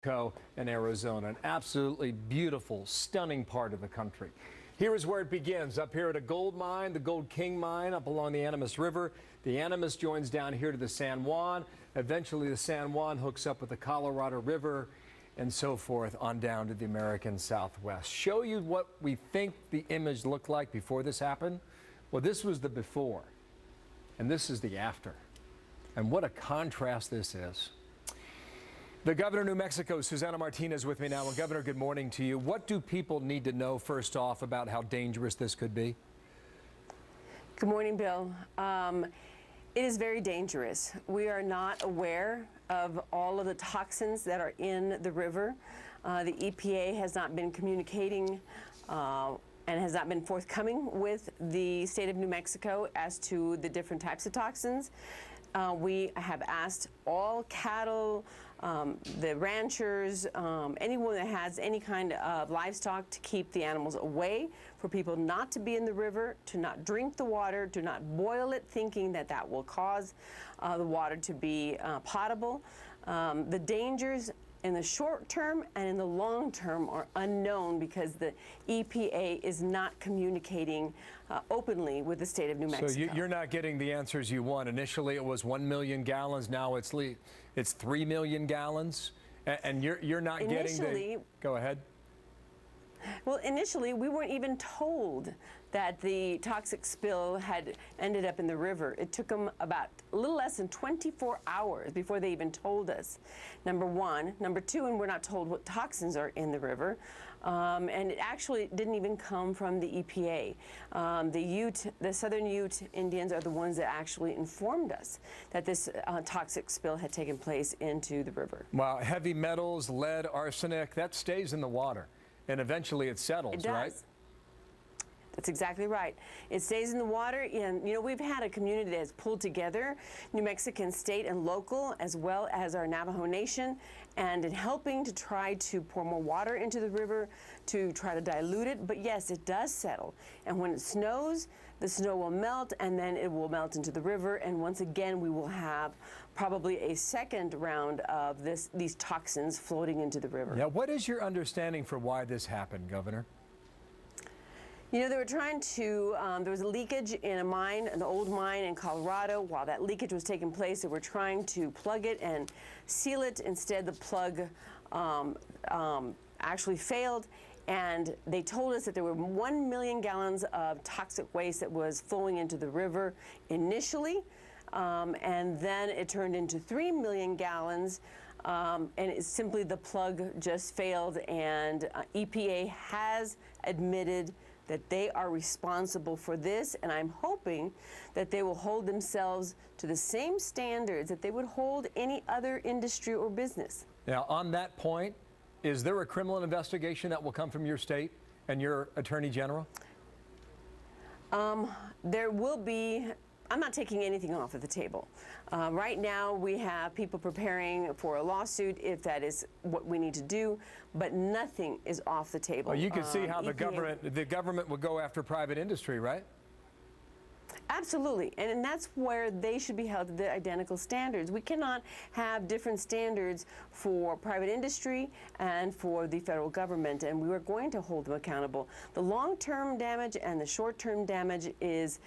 In Arizona, an absolutely beautiful, stunning part of the country. Here is where it begins, up here at a gold mine, the Gold King mine, up along the Animas River. The Animas joins down here to the San Juan. Eventually, the San Juan hooks up with the Colorado River and so forth on down to the American Southwest. Show you what we think the image looked like before this happened. Well, this was the before, and this is the after. And what a contrast this is. The governor of New Mexico, Susana Martinez, with me now. Well, Governor, good morning to you. What do people need to know, first off, about how dangerous this could be? Good morning, Bill. It is very dangerous. We are not aware of all of the toxins that are in the river. The EPA has not been communicating and has not been forthcoming with the state of New Mexico as to the different types of toxins. We have asked all cattle, the ranchers, anyone that has any kind of livestock to keep the animals away, for people not to be in the river, to not drink the water, to not boil it, thinking that that will cause the water to be potable. The dangers in the short term and in the long term are unknown because the EPA is not communicating openly with the state of New Mexico. So you're not getting the answers you want. Initially it was 1 million gallons, now it's 3 million gallons, and you're not getting the... Go ahead. Well, initially we weren't even told that the toxic spill had ended up in the river. It took them about a little less than 24 hours before they even told us, number one. Number two, and we're not told what toxins are in the river. And it actually didn't even come from the EPA. The Southern Ute Indians are the ones that actually informed us that this toxic spill had taken place into the river. Wow, heavy metals, lead, arsenic, that stays in the water, and eventually it settles, it does. Right? That's exactly right. It stays in the water, and you know, we've had a community that has pulled together, New Mexican state and local, as well as our Navajo Nation, and in helping to try to pour more water into the river to try to dilute it. But yes, it does settle, and when it snows, the snow will melt, and then it will melt into the river, and once again we will have probably a second round of these toxins floating into the river. Yeah, what is your understanding for why this happened, Governor? You know, they were trying to, there was a leakage in a mine, an old mine in Colorado. While that leakage was taking place, they were trying to plug it and seal it. Instead, the plug actually failed, and they told us that there were 1 million gallons of toxic waste that was flowing into the river initially, and then it turned into 3 million gallons. And it's simply the plug just failed, and EPA has admitted that they are responsible for this, and I'm hoping that they will hold themselves to the same standards that they would hold any other industry or business. Now, on that point, is there a criminal investigation that will come from your state and your Attorney General? There will be. I'm not taking anything off of the table. Right now, we have people preparing for a lawsuit if that is what we need to do, but nothing is off the table. Well, you can see how the government would go after private industry, right? Absolutely, and that's where they should be held to the identical standards. We cannot have different standards for private industry and for the federal government, and we are going to hold them accountable. The long-term damage and the short-term damage is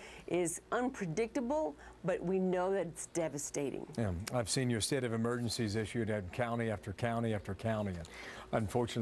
unpredictable, but we know that it's devastating. Yeah, I've seen your state of emergencies issued at county after county after county, and unfortunately